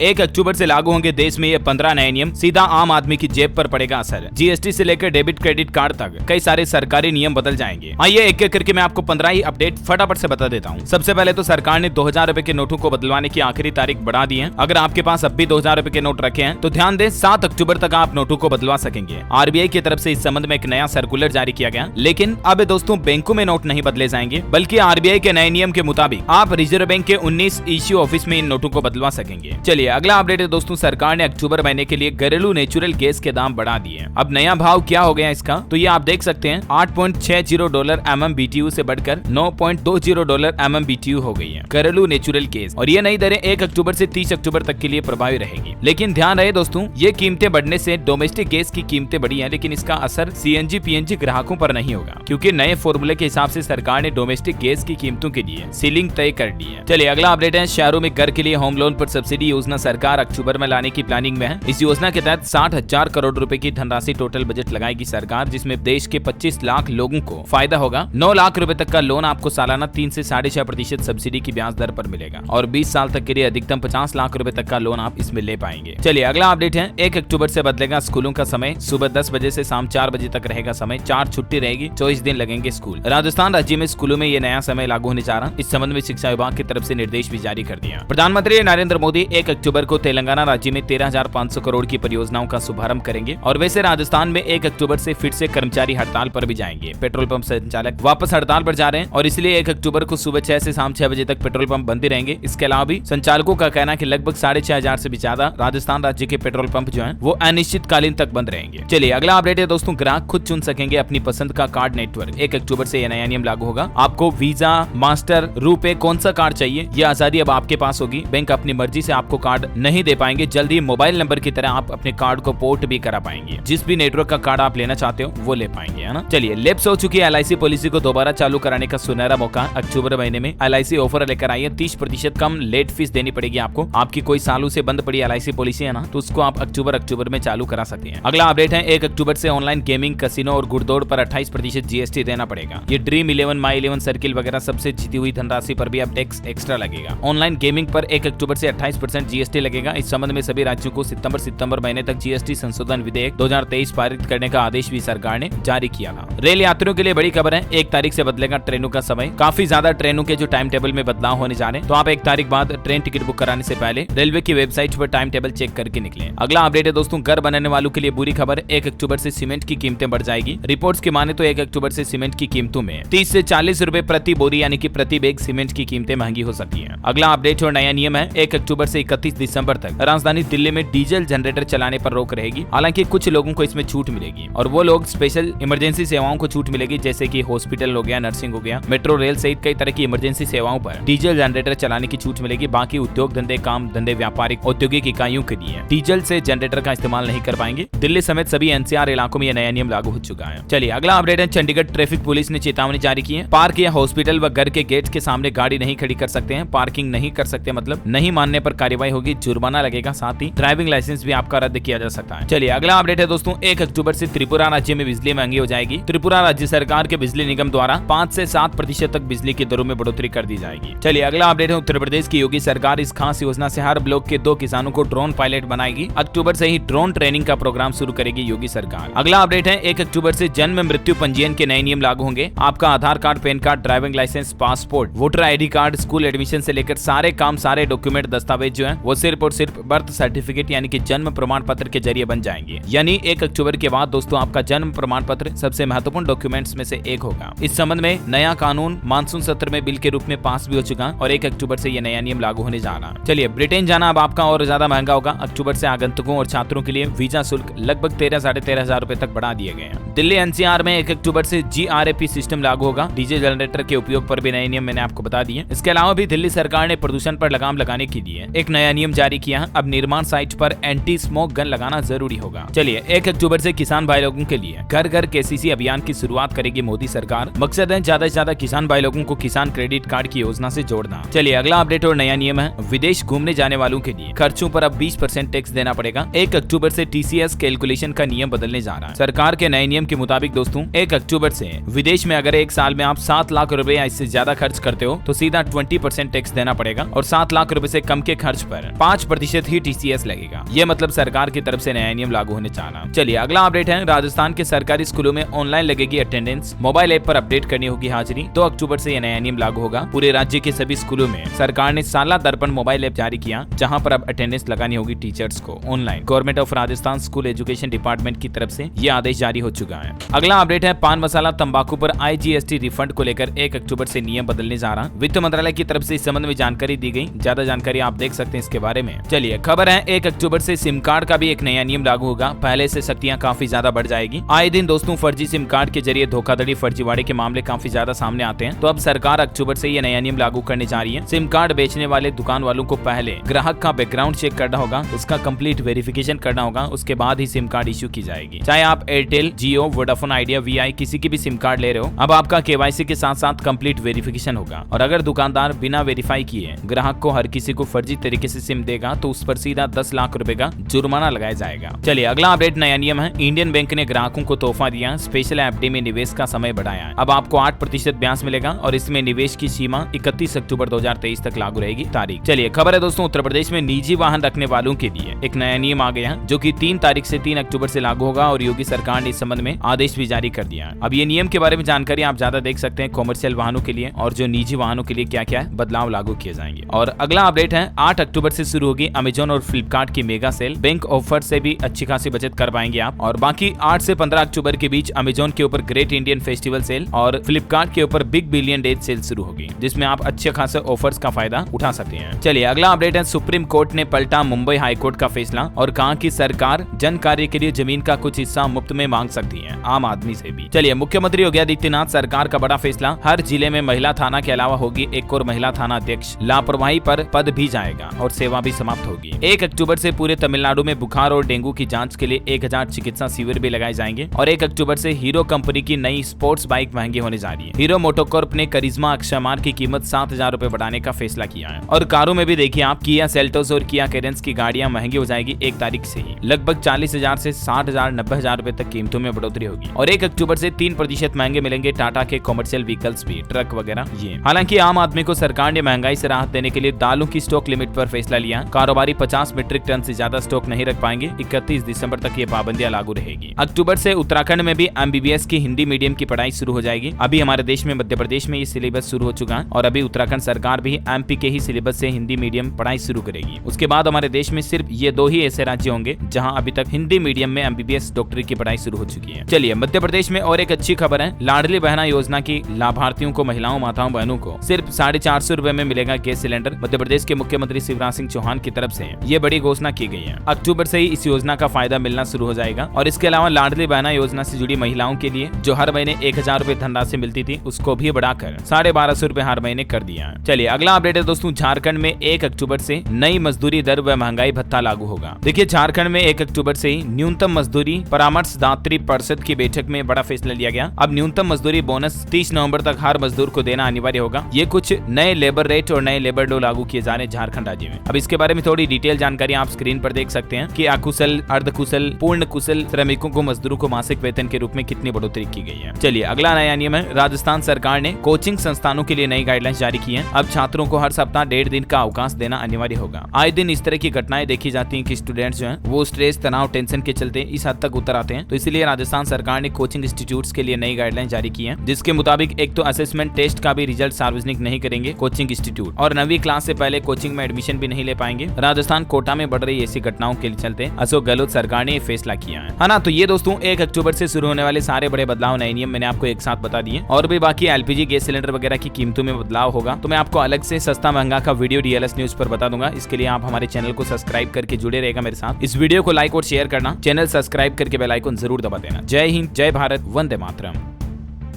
1 अक्टूबर से लागू होंगे देश में ये 15 नए नियम, सीधा आम आदमी की जेब पर पड़ेगा असर। जीएसटी से लेकर डेबिट क्रेडिट कार्ड तक कई सारे सरकारी नियम बदल जाएंगे। आइए एक एक करके मैं आपको 15 ही अपडेट फटाफट से बता देता हूँ। सबसे पहले तो सरकार ने 2000 रुपए के नोटों को बदलवाने की आखिरी तारीख बढ़ा दी है। अगर आपके पास अब भी 2000 रुपए के नोट रखे हैं तो ध्यान दें 7 अक्टूबर तक आप नोटों को बदलवा सकेंगे। आरबीआई की तरफ से इस संबंध में एक नया सर्कुलर जारी किया गया, लेकिन अब दोस्तों बैंकों में नोट नहीं बदले जाएंगे, बल्कि आरबीआई के नए नियम के मुताबिक आप रिजर्व बैंक के 19 इश्यू ऑफिस में इन नोटों को बदलवा सकेंगे। चलिए अगला अपडेट है दोस्तों, सरकार ने अक्टूबर महीने के लिए घरेलू नेचुरल गैस के दाम बढ़ा दिए। अब नया भाव क्या हो गया इसका, तो ये आप देख सकते हैं $8.60 MMBTU से बढ़कर $9.20 MMBTU हो गई है घरेलू नेचुरल गैस। और ये नई दरें 1 अक्टूबर से 30 अक्टूबर तक के लिए प्रभावी रहेगी। लेकिन ध्यान रहे दोस्तों, ये कीमतें बढ़ने से डोमेस्टिक गैस की कीमतें बढ़ी है, लेकिन इसका असर सीएनजी पीएनजी ग्राहकों पर नहीं होगा, क्योंकि नए फॉर्मूले के हिसाब से सरकार ने डोमेस्टिक गैस की कीमतों के लिए सीलिंग तय कर दी है। चलिए अगला अपडेट है, शहरों में घर के लिए होम लोन पर सब्सिडी योजना सरकार अक्टूबर में लाने की प्लानिंग में है। इस योजना के तहत 60,000 करोड़ रुपए की धनराशि टोटल बजट लगाएगी सरकार, जिसमें देश के 25 लाख लोगों को फायदा होगा। 9 लाख रुपए तक का लोन आपको सालाना 3 से 6.5% सब्सिडी की ब्याज दर पर मिलेगा और 20 साल तक के लिए अधिकतम 50 लाख रुपए तक का लोन आप इसमें ले पाएंगे। चलिए अगला अपडेट है, 1 अक्टूबर से बदलेगा स्कूलों का समय, सुबह 10 बजे से शाम 4 बजे तक रहेगा समय, 4 छुट्टी रहेगी, 24 दिन लगेंगे स्कूल। राजस्थान राज्य में स्कूलों में ये नया समय लागू होने जा रहा है। इस संबंध में शिक्षा विभाग की तरफ से निर्देश भी जारी कर दिया। प्रधानमंत्री नरेंद्र मोदी 1 अक्टूबर को तेलंगाना राज्य में 13,500 करोड़ की परियोजनाओं का शुभारंभ करेंगे और वैसे राजस्थान में 1 अक्टूबर से फिर से कर्मचारी हड़ताल पर भी जाएंगे। पेट्रोल पंप संचालक वापस हड़ताल पर जा रहे हैं और इसलिए 1 अक्टूबर को सुबह 6 से शाम 6 बजे तक पेट्रोल पंप बंद ही रहेंगे। इसके अलावा भी संचालकों का कहना है कि लगभग 6,500 से भी ज्यादा राजस्थान राज्य के पेट्रोल पंप जो है वो अनिश्चितकालीन तक बंद रहेंगे। चलिए अगला अपडेट है दोस्तों, ग्राहक खुद चुन सकेंगे अपनी पसंद का कार्ड नेटवर्क। 1 अक्टूबर से यह नया नियम लागू होगा। आपको वीजा, मास्टर, रुपे कौन सा कार्ड चाहिए, ये आजादी अब आपके पास होगी। बैंक अपनी मर्जी से आपको कार्ड नहीं दे पाएंगे। जल्दी मोबाइल नंबर की तरह आप अपने कार्ड को पोर्ट भी करा पाएंगे। जिस भी नेटवर्क का कार्ड आप लेना चाहते हो वो ले पाएंगे, है ना। चलिए लैप्स हो चुकी LIC पॉलिसी को दोबारा चालू कराने का सुनहरा मौका। अक्टूबर महीने में LIC ऑफर लेकर आई है, 30% कम लेट फीस देनी पड़ेगी आपको। आपकी कोई सालों से बंद पड़ी LIC पॉलिसी है ना, तो उसको आप अक्टूबर में चालू करा सकते हैं। अगला अपडेट है, 1 अक्टूबर से ऑनलाइन गेमिंग, कैसीनो और घुड़दौड़ पर 28% GST देना पड़ेगा। ये ड्रीम 11, माई 11 सर्किल वगैरह सबसे जीती हुई धनराशि पर भी अब टैक्स एक्स्ट्रा लगेगा। ऑनलाइन गेमिंग पर 1 अक्टूबर से 28% GST लगेगा। इस संबंध में सभी राज्यों को सितंबर महीने तक GST संशोधन विधेयक 2023 पारित करने का आदेश भी सरकार ने जारी किया था। रेल यात्रियों के लिए बड़ी खबर है, 1 तारीख से बदलेगा ट्रेनों का समय। काफी ज्यादा ट्रेनों के जो टाइम टेबल में बदलाव होने जा रहे हैं, तो आप 1 तारीख बाद ट्रेन टिकट बुक कराने से पहले रेलवे की वेबसाइट पर टाइम टेबल चेक करके निकले। अगला अपडेट है दोस्तों, घर बनाने वालों के लिए बुरी खबर, 1 अक्टूबर से सीमेंट की कीमतें बढ़ जाएगी। रिपोर्ट्स की माने तो 1 अक्टूबर से सीमेंट की कीमतों में 30 से 40 रुपए प्रति बोरी यानी कि प्रति बैग सीमेंट की कीमतें महंगी हो सकती हैं। अगला अपडेट और नया नियम है, 1 अक्टूबर से 31 दिसंबर तक राजधानी दिल्ली में डीजल जनरेटर चलाने पर रोक रहेगी। हालांकि कुछ लोगों को इसमें छूट मिलेगी और वो लोग स्पेशल इमरजेंसी सेवाओं को छूट मिलेगी, जैसे कि हॉस्पिटल हो गया, नर्सिंग हो गया, मेट्रो रेल सहित कई तरह की इमरजेंसी सेवाओं पर डीजल जनरेटर चलाने की छूट मिलेगी। बाकी उद्योग धंधे, काम धंधे, व्यापारिक औद्योगिक इकाइयों के लिए डीजल से जनरेटर का इस्तेमाल नहीं कर पाएंगे। दिल्ली समेत सभी NCR इलाकों में यह नया नियम लागू हो चुका है। चलिए अगला अपडेट है, चंडीगढ़ ट्रैफिक पुलिस ने चेतावनी जारी की है। पार्क या हॉस्पिटल व घर के गेट के सामने गाड़ी नहीं खड़ी कर सकते हैं। पार्किंग नहीं कर सकते मतलब नहीं मानने पर कार्रवाई होगी, जुर्माना लगेगा, साथ ही ड्राइविंग लाइसेंस भी आपका रद्द किया जा सकता है। चलिए अगला अपडेट है दोस्तों, 1 अक्टूबर से त्रिपुरा राज्य में बिजली महंगी हो जाएगी। त्रिपुरा राज्य सरकार के बिजली निगम द्वारा 5 से 7% तक बिजली की दरों में बढ़ोतरी कर दी जाएगी। चलिए अगला अपडेट है, उत्तर प्रदेश की योगी सरकार इस खास योजना से हर ब्लॉक के 2 किसानों को ड्रोन पायलट बनाएगी। अक्टूबर से ही ड्रोन ट्रेनिंग का प्रोग्राम शुरू करेगी योगी सरकार। अगला अपडेट है, 1 अक्टूबर से जन्म मृत्यु पंजीयन के नए नियम लागू होंगे। आपका Aadhaar card, pan card, driving licence, passport, voter ID card, school admission से लेकर सारे काम, सारे डॉक्यूमेंट, दस्तावेज जो है वो सिर्फ और सिर्फ बर्थ सर्टिफिकेट यानी कि जन्म प्रमाण पत्र के जरिए बन जाएंगे। यानी 1 अक्टूबर के बाद दोस्तों आपका जन्म प्रमाण पत्र सबसे महत्वपूर्ण डॉक्यूमेंट्स में से एक होगा। इस संबंध में नया कानून मानसून सत्र में बिल के रूप में पास भी हो चुका और 1 अक्टूबर से यह नया नियम लागू होने जा रहा है। चलिए ब्रिटेन जाना अब आपका और ज्यादा महंगा होगा। अक्टूबर से आगंतुकों और छात्रों के लिए वीजा शुल्क लगभग 13,500 रुपए तक बढ़ा दिए गए हैं। दिल्ली NCR में 1 अक्टूबर से GRAP सिस्टम लागू होगा। डीजल जनरेटर के उपयोग पर भी नए नियम मैंने आपको बता दिए। इसके अलावा भी दिल्ली सरकार ने प्रदूषण पर लगाम लगाने के लिए एक नया नियम जारी किया है। अब निर्माण साइट पर एंटी स्मोक गन लगाना जरूरी होगा। चलिए 1 अक्टूबर से किसान भाई लोगों के लिए घर घर KCC अभियान की शुरुआत करेगी मोदी सरकार। मकसद है ज्यादा से ज्यादा किसान भाई लोगों को किसान क्रेडिट कार्ड की योजना से जोड़ना। चलिए अगला अपडेट और नया नियम है, विदेश घूमने जाने वालों के लिए खर्चों पर अब 20% टैक्स देना पड़ेगा। 1 अक्टूबर से TCS कैलकुलेशन का नियम बदलने जा रहा है। सरकार के नए नियम के मुताबिक दोस्तों 1 अक्टूबर से विदेश में अगर एक साल में आप 7 लाख रुपए या इससे ज्यादा खर्च करते हो तो सीधा 20% टैक्स देना पड़ेगा और 7 लाख रुपए से कम के खर्च पर पर 5% ही TCS लगेगा। ये मतलब सरकार की तरफ से नया नियम लागू होने जा रहा है। चलिए अगला अपडेट है, राजस्थान के सरकारी स्कूलों में ऑनलाइन लगेगी अटेंडेंस, मोबाइल ऐप पर अपडेट करनी होगी हाजिरी। 2 अक्टूबर से यह नया नियम लागू होगा। पूरे राज्य के सभी स्कूलों में सरकार ने साला दर्पण मोबाइल ऐप जारी किया, जहां पर अब अटेंडेंस लगानी होगी टीचर्स को online. Government of Rajasthan school education department की तरफ से यह आदेश जारी हो चुका है। अगला अपडेट है, पान मसाला तंबाकू पर IGST रिफंड को लेकर 1 अक्टूबर से नियम बदलने जा रहा। वित्त मंत्रालय की तरफ से इस संबंध में जानकारी दी गई। ज्यादा जानकारी आप देख सकते हैं इसके बारे में। चलिए खबर है, 1 अक्टूबर से सिम कार्ड का भी एक नया नियम लागू होगा। पहले से सख्तियां काफी ज्यादा बढ़ जाएगी। आए दिन दोस्तों फर्जी सिम कार्ड के जरिए धोखाधड़ी, फर्जीवाड़े के मामले काफी ज्यादा सामने आते हैं। तो अब सरकार अक्टूबर से ये नया नियम लागू करने जा रही है। सिम कार्ड बेचने वाले दुकान वालों को पहले ग्राहक का बैकग्राउंड चेक करना होगा, उसका कंप्लीट वेरिफिकेशन करना होगा, उसके बाद ही सिम कार्ड इश्यू की जाएगी। चाहे आप एयरटेल, जियो, वोडाफोन आइडिया, VI किसी की भी सिम कार्ड ले रहे हो, अब आपका KYC के साथ साथ कंप्लीट वेरिफिकेशन होगा। और अगर दुकानदार बिना वेरीफाई किए ग्राहक को हर किसी को फर्जी तरीके से सिम देगा तो उस पर सीधा 10 लाख रुपए का जुर्माना लगाया जाएगा। चलिए अगला अपडेट, नया नियम है, इंडियन बैंक ने ग्राहकों को तोहफा दिया, स्पेशल FD में निवेश का समय बढ़ाया। अब आपको 8% ब्याज मिलेगा और इसमें निवेश की सीमा 31 अक्टूबर 2023 तक लागू रहेगी तारीख। चलिए खबर है दोस्तों, उत्तर प्रदेश में निजी वाहन रखने वालों के लिए एक नया नियम आ गया, जो कि 3 तारीख से 3 अक्टूबर से लागू होगा और योगी सरकार ने इस संबंध में आदेश भी जारी कर दिया। अब ये नियम के बारे में जानकारी आप ज्यादा देख सकते हैं कॉमर्शियल वाहनों के लिए और जो निजी वाहनों के लिए क्या क्या बदलाव लागू किए जाएंगे। और अगला अपडेट है, 8 अक्टूबर से शुरू होगी अमेजॉन और फ्लिपकार्ट की मेगा सेल। बैंक ऑफर से भी अच्छी खासी बचत कर पाएंगे आप। और बाकी 8 से 15 अक्टूबर के बीच अमेजॉन के ऊपर ग्रेट इंडियन फेस्टिवल सेल और फ्लिपकार्ट के ऊपर बिग बिलियन डेज सेल शुरू होगी, जिसमें आप अच्छे खासे ऑफर्स का फायदा उठा सकते हैं। चलिए अगला अपडेट है, सुप्रीम कोर्ट ने पलटा मुंबई हाई कोर्ट का फैसला और कहा कि सरकार जन कार्य के लिए जमीन का कुछ हिस्सा मुफ्त में मांग सकती है आम आदमी से भी। चलिए मुख्यमंत्री योगी आदित्यनाथ सरकार का बड़ा फैसला, हर जिले में महिला थाना के अलावा होगी एक और महिला थाना अध्यक्ष। लापरवाही पर पद भी जाएगा और सेवा भी समाप्त होगी। 1 अक्टूबर से पूरे तमिलनाडु में बुखार और डेंगू की जांच के लिए 1000 चिकित्सा शिविर भी लगाए जाएंगे। और 1 अक्टूबर से हीरो कंपनी की नई स्पोर्ट्स बाइक महंगी होने जा रही है। हीरो मोटोकॉर्प ने करिश्मा अक्षयमार की कीमत 7000 रुपए बढ़ाने का फैसला किया है। और कारों में भी देखिए आप, किया सेल्टोस और किया कैरेंस की गाड़ियां महंगी हो जाएगी 1 तारीख से ही। लगभग 40,000 से 60,000 90,000 रुपए तक कीमतों में बढ़ोतरी होगी। और 1 अक्टूबर से 3% महंगे मिलेंगे टाटा के कॉमर्शियल व्हीकल्स भी, ट्रक वगैरह ये। हालांकि आम आदमी को सरकार ने महंगाई से राहत देने के लिए दालों की स्टॉक लिमिट पर फैसला लिया। कारोबारी 50 मीट्रिक टन से ज्यादा स्टॉक नहीं रख पाएंगे। 31 दिसंबर तक ये पाबंदियां लागू रहेगी। अक्टूबर से उत्तराखंड में भी MBBS की हिंदी मीडियम की पढ़ाई शुरू हो जाएगी। अभी हमारे देश में मध्य प्रदेश में ये सिलेबस शुरू हो चुका है और अभी उत्तराखंड सरकार भी MP के ही सिलेबस से हिंदी मीडियम पढ़ाई शुरू करेगी। उसके बाद हमारे देश में सिर्फ ये 2 ही ऐसे राज्य होंगे जहां अभी तक हिंदी मीडियम में MBBS डॉक्टरी की पढ़ाई शुरू हो चुकी है। चलिए मध्य प्रदेश में और एक अच्छी खबर है, लाडली बहना योजना की लाभार्थियों को, महिलाओं, माताओं, बहनों को सिर्फ 450 रुपए में मिलेगा गैस सिलेंडर। मध्य प्रदेश के मुख्यमंत्री शिवराज सिंह चौहान की तरफ से ये बड़ी घोषणा की गई है। अक्टूबर से ही इस योजना का फायदा मिलना शुरू हो जाएगा। और इसके अलावा लाडली बहना योजना से जुड़ी महिलाओं के लिए जो हर महीने 1000 रुपए धनराशि मिलती थी, उसको भी बढ़ाकर 1250 रुपए हर महीने कर दिया। चलिए अगला अपडेट है दोस्तों, झारखंड में 1 अक्टूबर से नई मजदूरी दर व महंगाई भत्ता लागू होगा। देखिए झारखंड में 1 अक्टूबर से ही न्यूनतम मजदूरी परामर्शदात्री परिषद की बैठक में बड़ा फैसला लिया गया। अब न्यूनतम मजदूरी बोनस 30 नवंबर तक हर मजदूर को देना अनिवार्य होगा। ये कुछ नए लेबर रेट और नए लेबर लॉ लागू किए जा रहे हैं झारखंड राज्य में। अब इसके बारे में थोड़ी डिटेल जानकारी आप स्क्रीन पर देख सकते हैं कि अकुशल, अर्धकुशल, पूर्ण कुशल श्रमिकों को, मजदूरों को मासिक वेतन के रूप में कितनी बढ़ोतरी की गई है। चलिए अगला नया नियम है, राजस्थान सरकार ने कोचिंग संस्थानों के लिए नई गाइडलाइंस जारी की है। अब छात्रों को हर सप्ताह 1.5 दिन का अवकाश देना अनिवार्य होगा। आए दिन इस तरह की घटनाएं देखी जाती हैं कि स्टूडेंट्स जो हैं वो स्ट्रेस, तनाव, टेंशन के चलते इस हद तक उतर आते हैं। तो इसलिए राजस्थान सरकार ने कोचिंग इंस्टीट्यूट्स के लिए नई गाइडलाइंस जारी की है, जिसके मुताबिक एक तो असेसमेंट टेस्ट का भी रिजल्ट सार्वजनिक नहीं करेंगे कोचिंग इंस्टीट्यूट, और 9वीं क्लास से पहले कोचिंग में एडमिशन भी नहीं ले पाएंगे। राजस्थान कोटा में बढ़ रही ऐसी घटनाओं के चलते अशोक गहलोत सरकार ने फैसला किया है ना। तो ये दोस्तों 1 अक्टूबर से शुरू होने वाले सारे बड़े बदलाव, नए नियम मैंने आपको एक साथ बता दिए। और भी बाकी LPG गैस सिलेंडर वगैरह की कीमतों में बदलाव होगा तो मैं आपको अलग से सस्ता महंगा का वीडियो DLS न्यूज पर बता दूंगा। इसके लिए आप हमारे चैनल को सब्सक्राइब करके जुड़े रहेगा मेरे साथ। इस वीडियो को लाइक और शेयर करना, चैनल सब्सक्राइब करके बेल आइकन जरूर दबा देना। जय हिंद, जय भारत, वंदे मातरम।